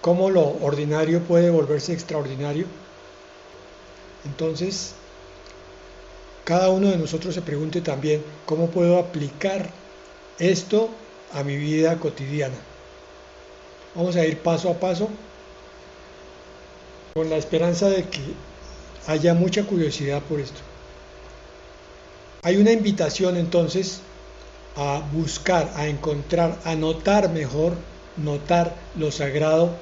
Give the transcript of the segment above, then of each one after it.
cómo lo ordinario puede volverse extraordinario. Entonces, cada uno de nosotros se pregunte también, ¿cómo puedo aplicar esto a mi vida cotidiana? Vamos a ir paso a paso, con la esperanza de que haya mucha curiosidad por esto. Hay una invitación entonces a buscar, a encontrar, a notar mejor, notar lo sagrado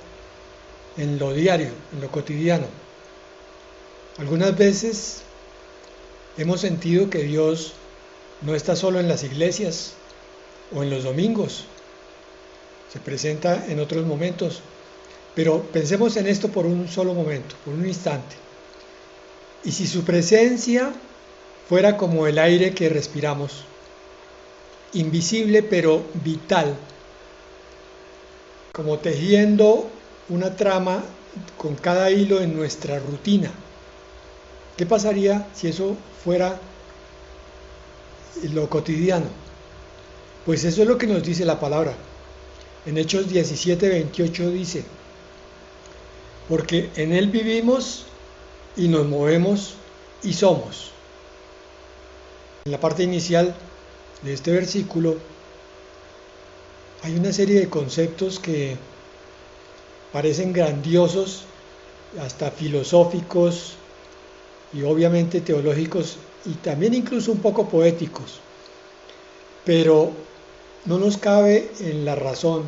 en lo diario, en lo cotidiano. Algunas veces hemos sentido que Dios no está solo en las iglesias o en los domingos, se presenta en otros momentos, pero pensemos en esto por un solo momento, por un instante. Y si su presencia fuera como el aire que respiramos, invisible pero vital, como tejiendo una trama con cada hilo en nuestra rutina, ¿qué pasaría si eso fuera lo cotidiano? Pues eso es lo que nos dice la palabra. En Hechos 17:28 dice: porque en Él vivimos y nos movemos y somos. En la parte inicial de este versículo hay una serie de conceptos que parecen grandiosos, hasta filosóficos y obviamente teológicos y también incluso un poco poéticos, pero no nos cabe en la razón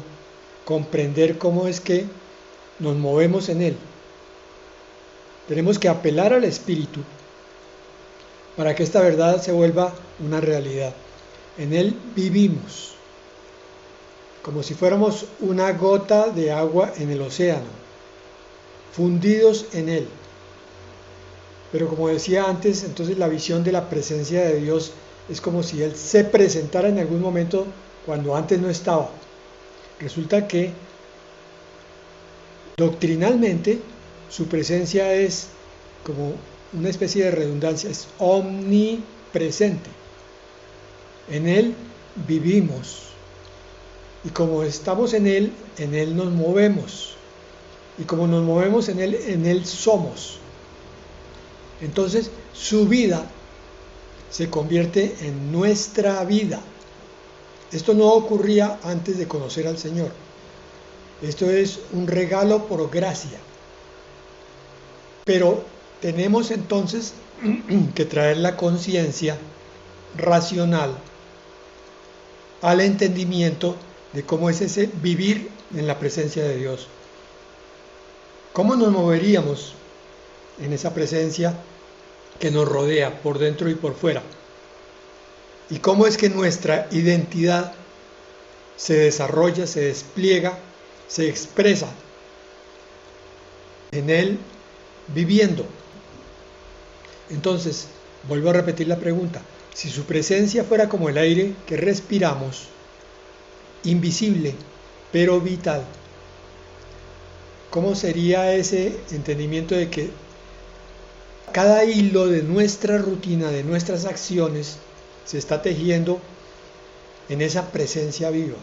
comprender cómo es que nos movemos en Él. Tenemos que apelar al Espíritu para que esta verdad se vuelva una realidad. En Él vivimos, como si fuéramos una gota de agua en el océano, fundidos en Él. Pero como decía antes, entonces la visión de la presencia de Dios es como si Él se presentara en algún momento cuando antes no estaba. Resulta que doctrinalmente su presencia es como una especie de redundancia, es omnipresente. En Él vivimos y como estamos en Él nos movemos y como nos movemos en Él somos. Entonces su vida se convierte en nuestra vida. Esto no ocurría antes de conocer al Señor. Esto es un regalo por gracia. Pero tenemos entonces que traer la conciencia racional al entendimiento de cómo es ese vivir en la presencia de Dios. ¿Cómo nos moveríamos en esa presencia que nos rodea por dentro y por fuera? ¿Y cómo es que nuestra identidad se desarrolla, se despliega, se expresa en Él viviendo? Entonces, vuelvo a repetir la pregunta. Si su presencia fuera como el aire que respiramos, invisible pero vital, ¿cómo sería ese entendimiento de que cada hilo de nuestra rutina, de nuestras acciones, se está tejiendo en esa presencia viva?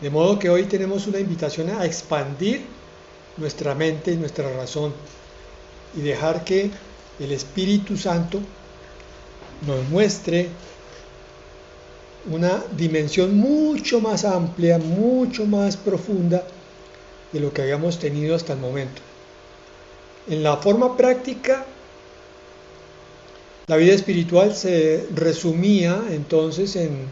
De modo que hoy tenemos una invitación a expandir nuestra mente y nuestra razón y dejar que el Espíritu Santo nos muestre una dimensión mucho más amplia, mucho más profunda de lo que habíamos tenido hasta el momento. En la forma práctica, la vida espiritual se resumía entonces en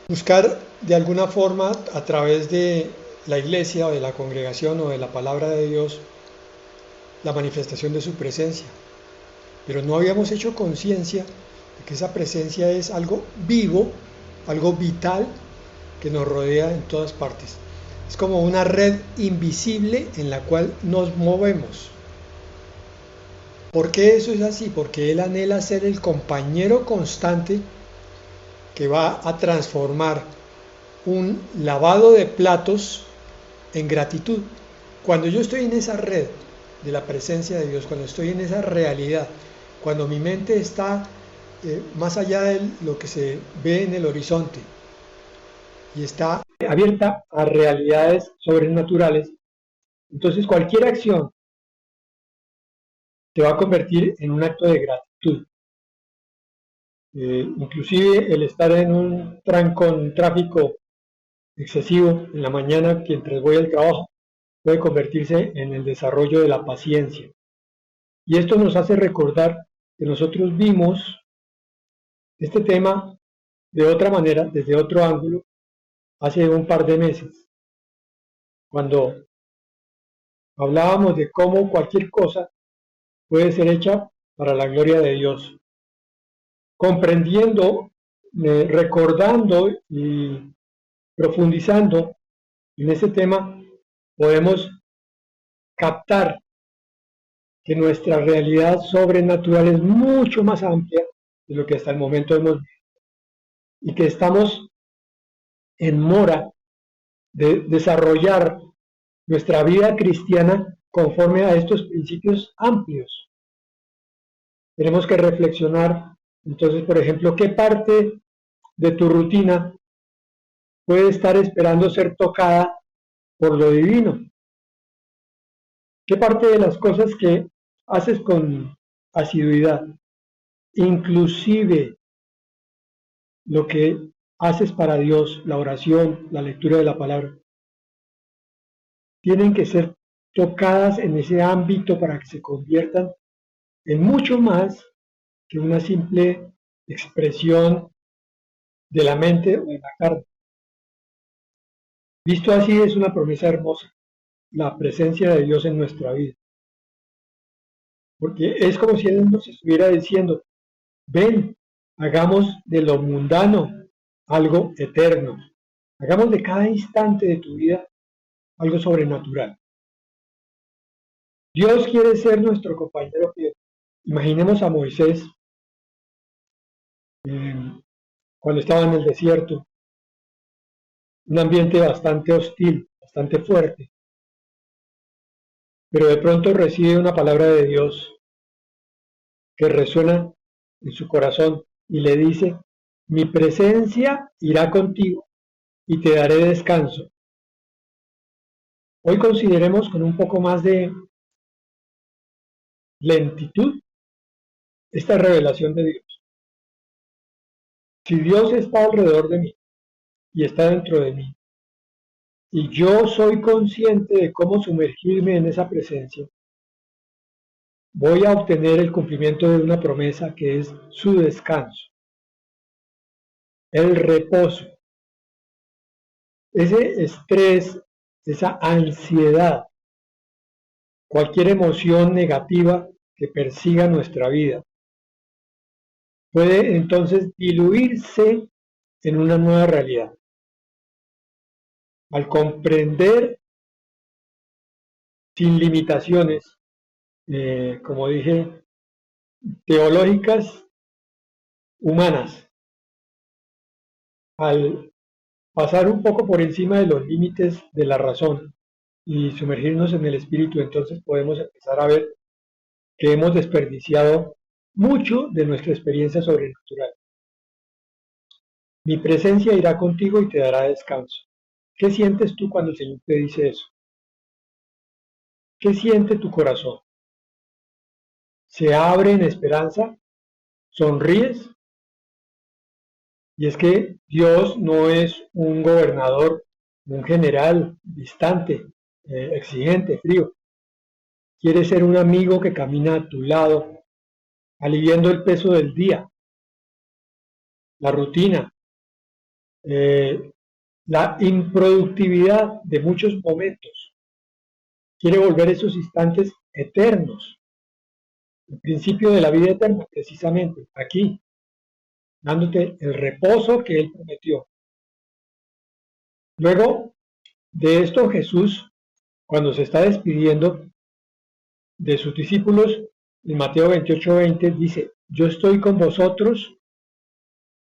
buscar de alguna forma a través de la iglesia o de la congregación o de la palabra de Dios la manifestación de su presencia. Pero no habíamos hecho conciencia de que esa presencia es algo vivo, algo vital que nos rodea en todas partes. Es como una red invisible en la cual nos movemos. ¿Por qué eso es así? Porque Él anhela ser el compañero constante que va a transformar un lavado de platos en gratitud. Cuando yo estoy en esa red de la presencia de Dios, cuando estoy en esa realidad, cuando mi mente está más allá de lo que se ve en el horizonte y está abierta a realidades sobrenaturales, entonces cualquier acción te va a convertir en un acto de gratitud. Inclusive el estar en un trancón, tráfico excesivo en la mañana mientras voy al trabajo puede convertirse en el desarrollo de la paciencia. Y esto nos hace recordar que nosotros vimos este tema de otra manera, desde otro ángulo, hace un par de meses, cuando hablábamos de cómo cualquier cosa puede ser hecha para la gloria de Dios. Comprendiendo, recordando y profundizando en ese tema, podemos captar que nuestra realidad sobrenatural es mucho más amplia de lo que hasta el momento hemos visto y que estamos en mora de desarrollar nuestra vida cristiana conforme a estos principios amplios. Tenemos que reflexionar, entonces, por ejemplo, qué parte de tu rutina puede estar esperando ser tocada por lo divino. ¿Qué parte de las cosas que haces con asiduidad, inclusive lo que haces para Dios, la oración, la lectura de la palabra, tienen que ser tocadas en ese ámbito para que se conviertan en mucho más que una simple expresión de la mente o de la carne? Visto así, es una promesa hermosa, la presencia de Dios en nuestra vida. Porque es como si Él nos estuviera diciendo, ven, hagamos de lo mundano algo eterno. Hagamos de cada instante de tu vida algo sobrenatural. Dios quiere ser nuestro compañero fiel. Imaginemos a Moisés cuando estaba en el desierto, un ambiente bastante hostil, bastante fuerte, pero de pronto recibe una palabra de Dios que resuena en su corazón y le dice, mi presencia irá contigo y te daré descanso. Hoy consideremos con un poco más de lentitud esta revelación de Dios. Si Dios está alrededor de mí y está dentro de mí, y yo soy consciente de cómo sumergirme en esa presencia, voy a obtener el cumplimiento de una promesa que es su descanso, el reposo. Ese estrés, esa ansiedad, cualquier emoción negativa que persiga nuestra vida, puede entonces diluirse en una nueva realidad. Al comprender sin limitaciones, como dije, teológicas, humanas, al pasar un poco por encima de los límites de la razón y sumergirnos en el espíritu, entonces podemos empezar a ver que hemos desperdiciado mucho de nuestra experiencia sobrenatural. Mi presencia irá contigo y te dará descanso. ¿Qué sientes tú cuando el Señor te dice eso? ¿Qué siente tu corazón? ¿Se abre en esperanza? ¿Sonríes? Y es que Dios no es un gobernador, un general distante, exigente, frío. Quiere ser un amigo que camina a tu lado, aliviando el peso del día, la rutina, la improductividad de muchos momentos. Quiere volver esos instantes eternos, el principio de la vida eterna, precisamente, aquí, dándote el reposo que Él prometió. Luego de esto, Jesús, cuando se está despidiendo de sus discípulos, en Mateo 28:20, dice, yo estoy con vosotros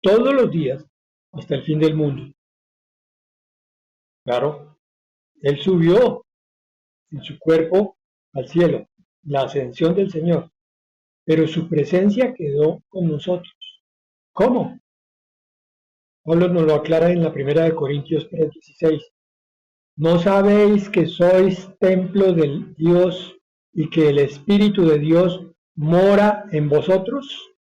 todos los días hasta el fin del mundo. Claro, Él subió en su cuerpo al cielo, la ascensión del Señor, pero su presencia quedó con nosotros. ¿Cómo? Pablo nos lo aclara en la primera de Corintios 3:16. ¿No sabéis que sois templo del Dios y que el Espíritu de Dios mora en vosotros?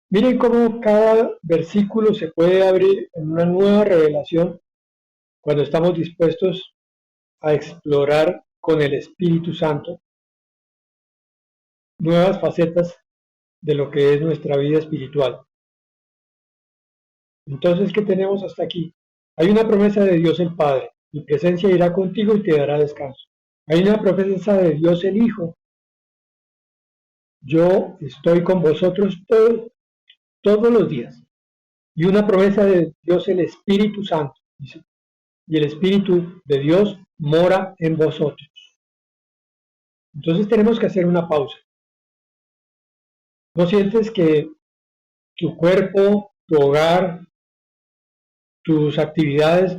Miren cómo cada versículo se puede abrir en una nueva revelación cuando estamos dispuestos a explorar con el Espíritu Santo nuevas facetas de lo que es nuestra vida espiritual. Entonces, ¿qué tenemos hasta aquí? Hay una promesa de Dios el Padre: mi presencia irá contigo y te dará descanso. Hay una promesa de Dios el Hijo: yo estoy con vosotros todos los días. Y una promesa de Dios el Espíritu Santo, dice, y el Espíritu de Dios mora en vosotros. Entonces tenemos que hacer una pausa. ¿No sientes que tu cuerpo, tu hogar, tus actividades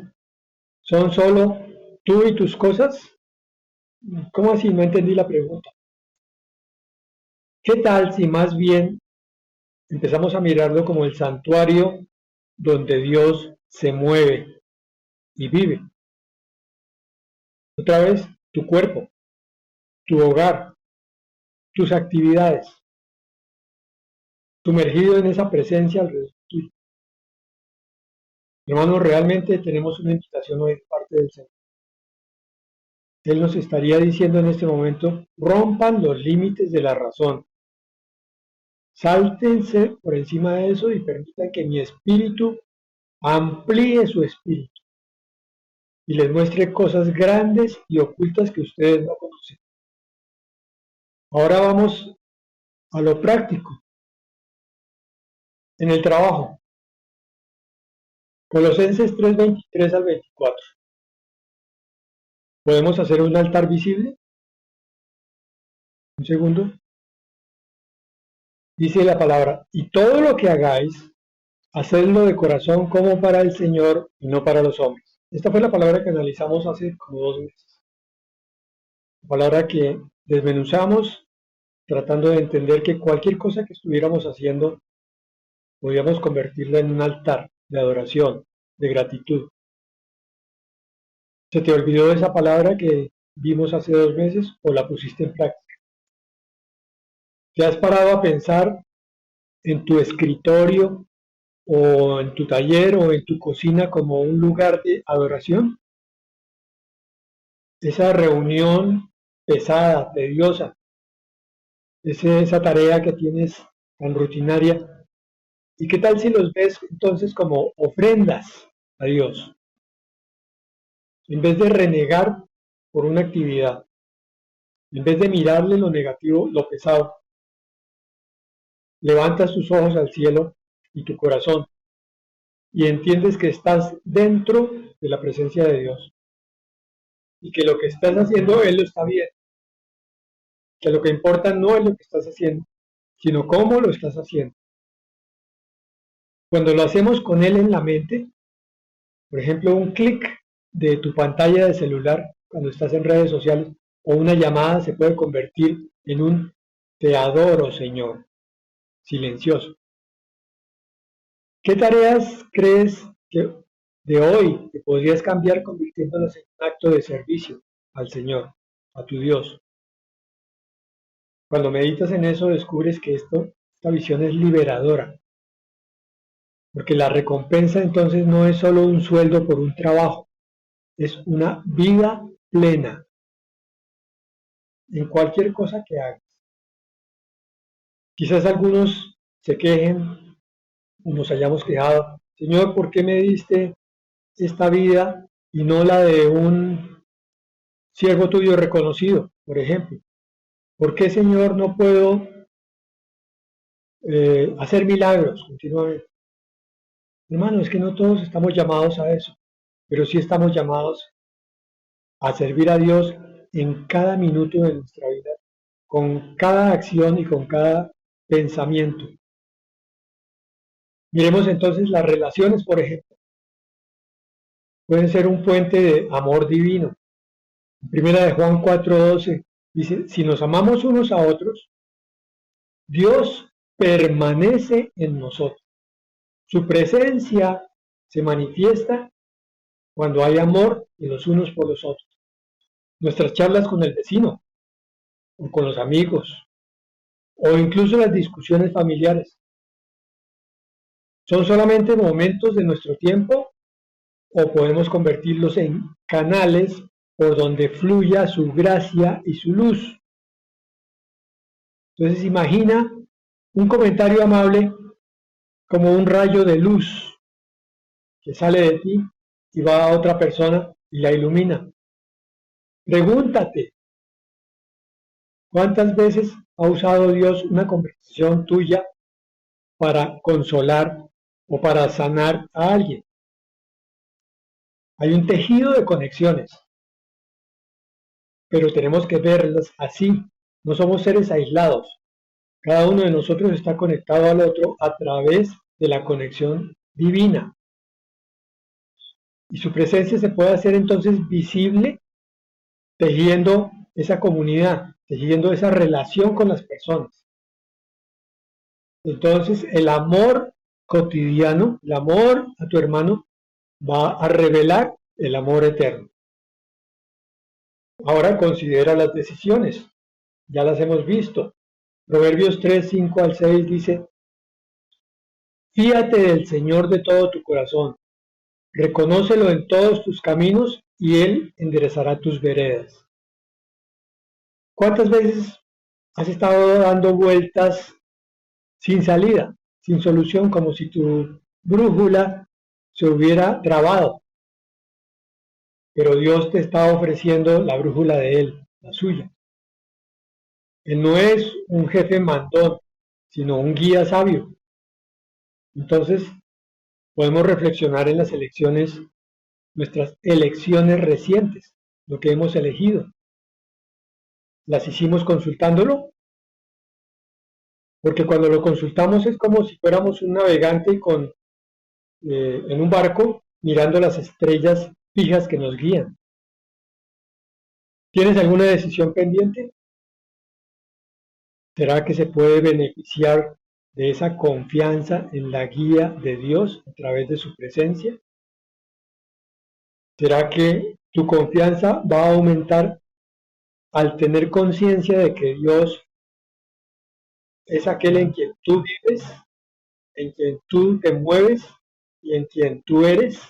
son solo tú y tus cosas? ¿Cómo así? No entendí la pregunta. ¿Qué tal si más bien empezamos a mirarlo como el santuario donde Dios se mueve y vive? Otra vez, tu cuerpo, tu hogar, tus actividades, sumergido en esa presencia alrededor tuyo. Hermanos, realmente tenemos una invitación hoy de parte del Señor. Él nos estaría diciendo en este momento: rompan los límites de la razón, sáltense por encima de eso y permitan que mi espíritu amplíe su espíritu y les muestre cosas grandes y ocultas que ustedes no conocen. Ahora vamos a lo práctico. En el trabajo, Colosenses 3:23 al 24. ¿Podemos hacer un altar visible? Un segundo. Dice la palabra: y todo lo que hagáis, hacedlo de corazón como para el Señor y no para los hombres. Esta fue la palabra que analizamos hace como 2 meses. La palabra que desmenuzamos tratando de entender que cualquier cosa que estuviéramos haciendo podíamos convertirla en un altar de adoración, de gratitud. ¿Se te olvidó esa palabra que vimos hace 2 meses o la pusiste en práctica? ¿Te has parado a pensar en tu escritorio o en tu taller o en tu cocina como un lugar de adoración? Esa reunión pesada, tediosa, esa tarea que tienes tan rutinaria. ¿Y qué tal si los ves entonces como ofrendas a Dios? En vez de renegar por una actividad, en vez de mirarle lo negativo, lo pesado, levantas tus ojos al cielo y tu corazón y entiendes que estás dentro de la presencia de Dios y que lo que estás haciendo Él lo está viendo, que lo que importa no es lo que estás haciendo, sino cómo lo estás haciendo. Cuando lo hacemos con Él en la mente, por ejemplo, un clic de tu pantalla de celular cuando estás en redes sociales o una llamada se puede convertir en un te adoro, Señor, silencioso. ¿Qué tareas crees que de hoy que podrías cambiar convirtiéndolas en un acto de servicio al Señor, a tu Dios? Cuando meditas en eso descubres que esta visión es liberadora, porque la recompensa entonces no es solo un sueldo por un trabajo, es una vida plena en cualquier cosa que hagas. Quizás algunos se quejen o nos hayamos quejado: Señor, ¿por qué me diste esta vida y no la de un siervo tuyo reconocido, por ejemplo? ¿Por qué, Señor, no puedo hacer milagros continuamente? Hermano, es que no todos estamos llamados a eso, pero sí estamos llamados a servir a Dios en cada minuto de nuestra vida, con cada acción y con cada pensamiento. Miremos entonces las relaciones, por ejemplo. Pueden ser un puente de amor divino. En primera de Juan 4:12 dice: si nos amamos unos a otros, Dios permanece en nosotros Su presencia se manifiesta cuando hay amor de los unos por los otros. Nuestras charlas con el vecino, o con los amigos, o incluso las discusiones familiares, ¿son solamente momentos de nuestro tiempo o podemos convertirlos en canales por donde fluya su gracia y su luz? Entonces imagina un comentario amable como un rayo de luz que sale de ti y va a otra persona y la ilumina. Pregúntate, ¿cuántas veces ha usado Dios una conversación tuya para consolar o para sanar a alguien? Hay un tejido de conexiones, pero tenemos que verlas así. No somos seres aislados. Cada uno de nosotros está conectado al otro a través de la conexión divina. Y su presencia se puede hacer entonces visible tejiendo esa comunidad, tejiendo esa relación con las personas. Entonces el amor cotidiano, el amor a tu hermano, va a revelar el amor eterno. Ahora considera las decisiones, ya las hemos visto. Proverbios 3, 5 al 6 dice: Fíate del Señor de todo tu corazón, reconócelo en todos tus caminos y Él enderezará tus veredas. ¿Cuántas veces has estado dando vueltas sin salida, sin solución, como si tu brújula se hubiera trabado? Pero Dios te está ofreciendo la brújula de Él, la suya. Él no es un jefe mandón, sino un guía sabio. Entonces, podemos reflexionar en las elecciones, nuestras elecciones recientes, lo que hemos elegido. ¿Las hicimos consultándolo? Porque cuando lo consultamos es como si fuéramos un navegante en un barco mirando las estrellas fijas que nos guían. ¿Tienes alguna decisión pendiente? ¿Será que se puede beneficiar de esa confianza en la guía de Dios a través de su presencia? ¿Será que tu confianza va a aumentar al tener conciencia de que Dios es aquel en quien tú vives, en quien tú te mueves y en quien tú eres?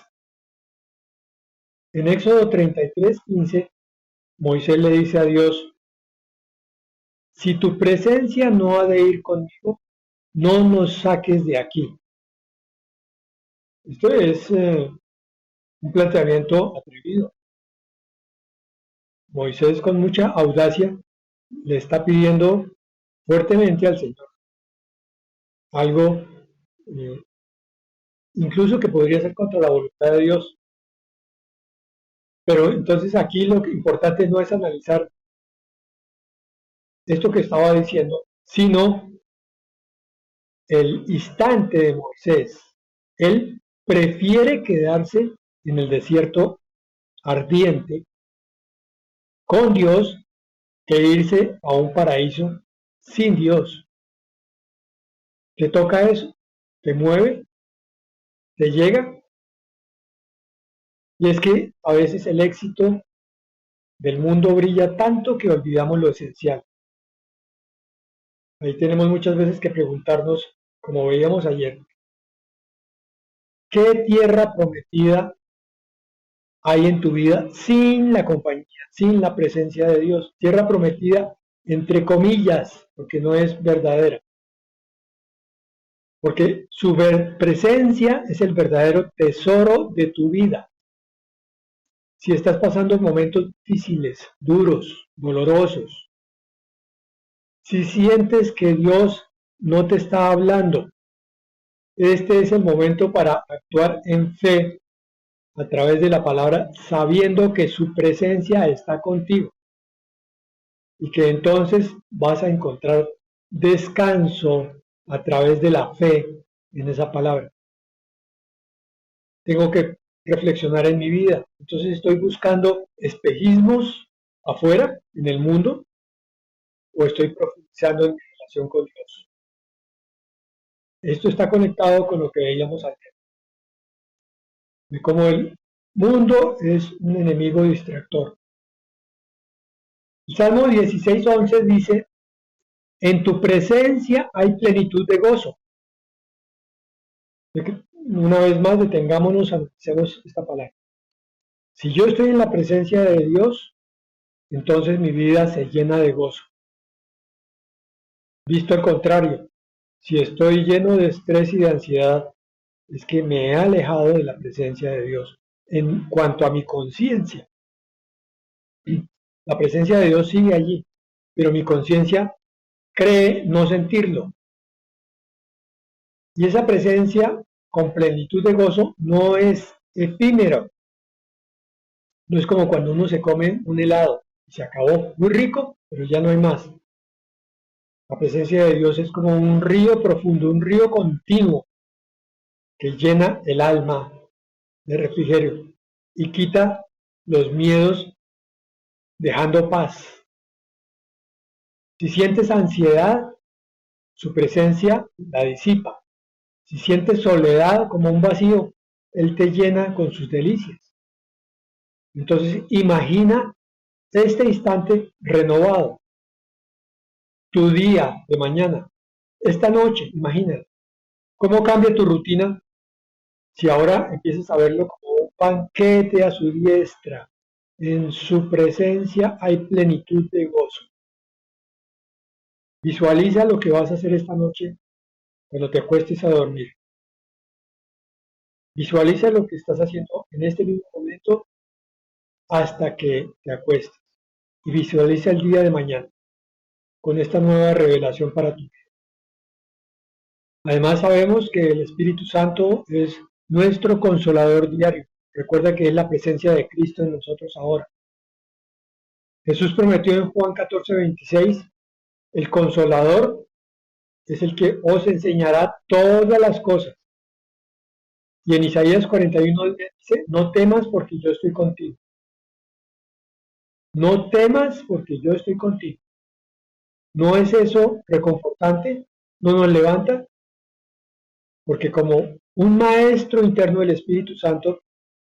En Éxodo 33:15, Moisés le dice a Dios: si tu presencia no ha de ir conmigo, no nos saques de aquí. Esto es un planteamiento atrevido. Moisés, con mucha audacia, le está pidiendo fuertemente al Señor algo incluso que podría ser contra la voluntad de Dios. Pero entonces aquí lo importante no es analizar esto que estaba diciendo, sino el instante de Moisés. Él prefiere quedarse en el desierto ardiente con Dios que irse a un paraíso sin Dios. ¿Te toca eso? ¿Te mueve? ¿Te llega? Y es que a veces el éxito del mundo brilla tanto que olvidamos lo esencial. Ahí tenemos muchas veces que preguntarnos, como veíamos ayer, ¿qué tierra prometida hay en tu vida sin la compañía, sin la presencia de Dios? Tierra prometida entre comillas, porque no es verdadera. Porque su presencia es el verdadero tesoro de tu vida. Si estás pasando momentos difíciles, duros, dolorosos, si sientes que Dios no te está hablando, este es el momento para actuar en fe a través de la palabra, sabiendo que su presencia está contigo y que entonces vas a encontrar descanso a través de la fe en esa palabra. Tengo que reflexionar en mi vida. Entonces estoy buscando espejismos afuera, en el mundo, o estoy profundizando en mi relación con Dios. Esto está conectado con lo que veíamos ayer, de cómo el mundo es un enemigo distractor. El Salmo 16:11 dice, en tu presencia hay plenitud de gozo. Una vez más, detengámonos, analicemos esta palabra. Si yo estoy en la presencia de Dios, entonces mi vida se llena de gozo. Visto al contrario, si estoy lleno de estrés y de ansiedad, es que me he alejado de la presencia de Dios. En cuanto a mi conciencia, la presencia de Dios sigue allí, pero mi conciencia cree no sentirlo. Y esa presencia con plenitud de gozo no es efímero. No es como cuando uno se come un helado y se acabó, muy rico, pero ya no hay más. La presencia de Dios es como un río profundo, un río continuo que llena el alma de refrigerio y quita los miedos dejando paz. Si sientes ansiedad, su presencia la disipa. Si sientes soledad como un vacío, Él te llena con sus delicias. Entonces imagina este instante renovado, tu día de mañana, esta noche, imagina cómo cambia tu rutina si ahora empiezas a verlo como un banquete a su diestra. En su presencia hay plenitud de gozo. Visualiza lo que vas a hacer esta noche cuando te acuestes a dormir. Visualiza lo que estás haciendo en este mismo momento hasta que te acuestes. Y visualiza el día de mañana con esta nueva revelación para tu vida. Además sabemos que el Espíritu Santo es nuestro consolador diario. Recuerda que es la presencia de Cristo en nosotros ahora. Jesús prometió en Juan 14:26, el consolador es el que os enseñará todas las cosas. Y en Isaías 41 dice, no temas porque yo estoy contigo. No temas porque yo estoy contigo. ¿No es eso reconfortante? ¿No nos levanta? Porque como un maestro interno del Espíritu Santo,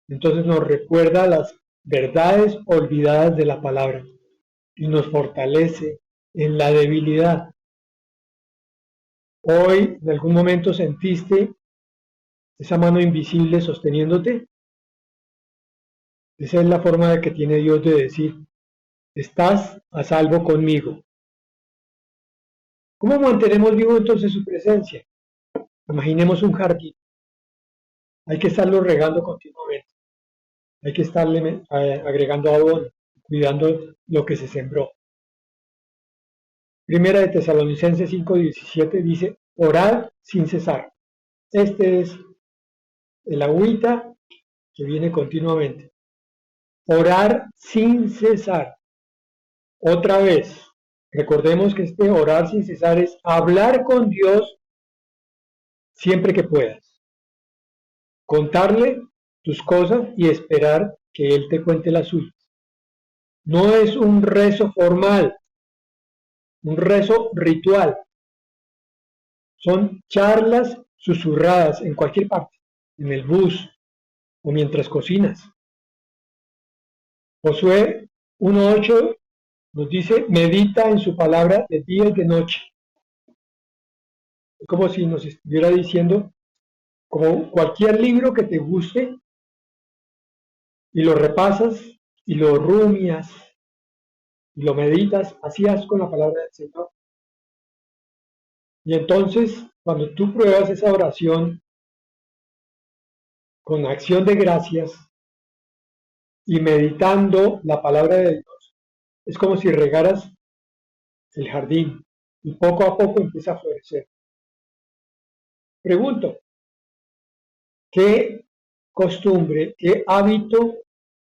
entonces nos recuerda las verdades olvidadas de la palabra y nos fortalece en la debilidad. Hoy, en algún momento sentiste esa mano invisible sosteniéndote. Esa es la forma que tiene Dios de decir, estás a salvo conmigo. ¿Cómo mantenemos vivo entonces su presencia? Imaginemos un jardín. Hay que estarlo regando continuamente. Hay que estarle agregando abono, cuidando lo que se sembró. Primera de Tesalonicenses 5:17 dice, orad sin cesar. Este es el agüita que viene continuamente. Orar sin cesar. Otra vez, recordemos que este orar sin cesar es hablar con Dios siempre que puedas. Contarle tus cosas y esperar que Él te cuente las suyas. No es un rezo formal, un rezo ritual. Son charlas susurradas en cualquier parte, en el bus o mientras cocinas. Josué 1:8 nos dice, medita en su palabra de día y de noche. Es como si nos estuviera diciendo, como cualquier libro que te guste, y lo repasas y lo rumias y lo meditas, así haz con la palabra del Señor. Y entonces, cuando tú pruebas esa oración con acción de gracias y meditando la palabra de Dios, es como si regaras el jardín y poco a poco empieza a florecer. Pregunto, ¿qué costumbre, qué hábito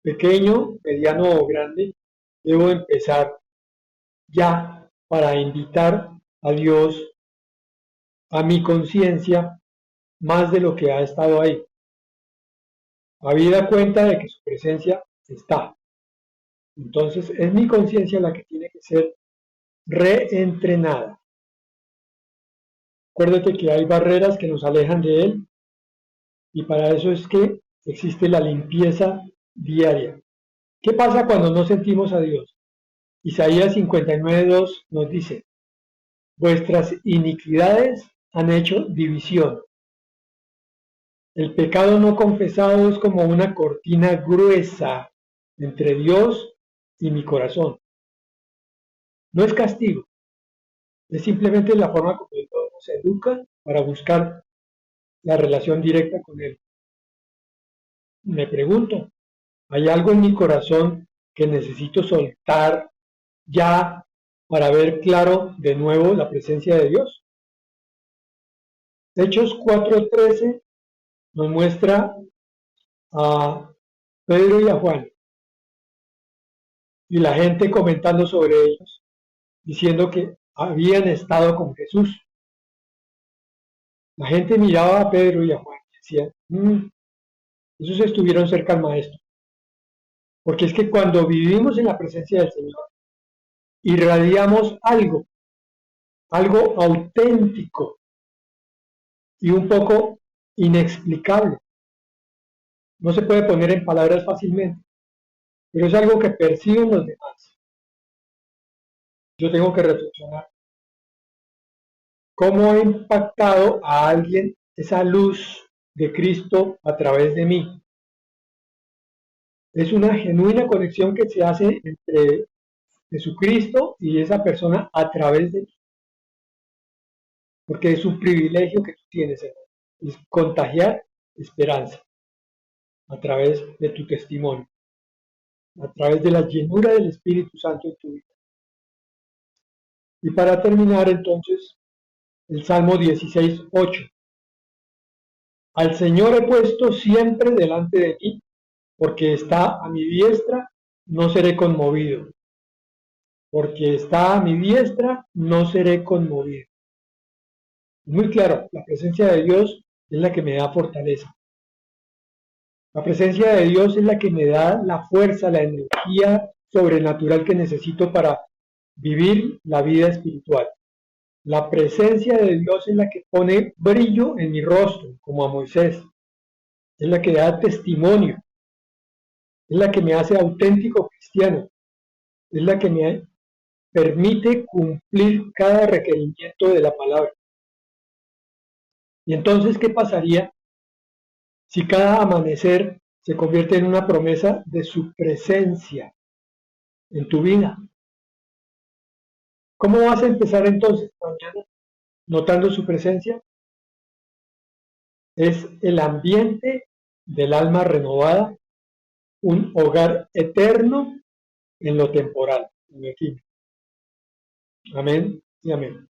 pequeño, mediano o grande debo empezar ya para invitar a Dios a mi conciencia más de lo que ha estado ahí? Habida cuenta de que su presencia está. Entonces es mi conciencia la que tiene que ser reentrenada. Acuérdate que hay barreras que nos alejan de Él y para eso es que existe la limpieza diaria. ¿Qué pasa cuando no sentimos a Dios? Isaías 59:2 nos dice, vuestras iniquidades han hecho división. El pecado no confesado es como una cortina gruesa entre Dios y mi corazón. No es castigo, es simplemente la forma como Dios nos educa para buscar la relación directa con Él. Me pregunto, ¿hay algo en mi corazón que necesito soltar ya para ver claro de nuevo la presencia de Dios? Hechos 4:13 nos muestra a Pedro y a Juan y la gente comentando sobre ellos, diciendo que habían estado con Jesús. La gente miraba a Pedro y a Juan y decía, esos estuvieron cerca al maestro. Porque es que cuando vivimos en la presencia del Señor, irradiamos algo auténtico y un poco inexplicable. No se puede poner en palabras fácilmente, pero es algo que perciben los demás. Yo tengo que reflexionar. ¿Cómo ha impactado a alguien esa luz de Cristo a través de mí? Es una genuina conexión que se hace entre Jesucristo y esa persona a través de mí. Porque es un privilegio que tú tienes, hermano, es contagiar esperanza a través de tu testimonio, a través de la llenura del Espíritu Santo en tu vida. Y para terminar entonces, el Salmo 16:8. Al Señor he puesto siempre delante de mí, porque está a mi diestra, no seré conmovido. Porque está a mi diestra, no seré conmovido. Muy claro, la presencia de Dios es la que me da fortaleza. La presencia de Dios es la que me da la fuerza, la energía sobrenatural que necesito para vivir la vida espiritual. La presencia de Dios es la que pone brillo en mi rostro, como a Moisés. Es la que da testimonio. Es la que me hace auténtico cristiano. Es la que me permite cumplir cada requerimiento de la palabra. Y entonces, ¿qué pasaría si cada amanecer se convierte en una promesa de su presencia en tu vida? ¿Cómo vas a empezar entonces mañana notando su presencia? Es el ambiente del alma renovada, un hogar eterno en lo temporal, en lo efímero. Amén y amén.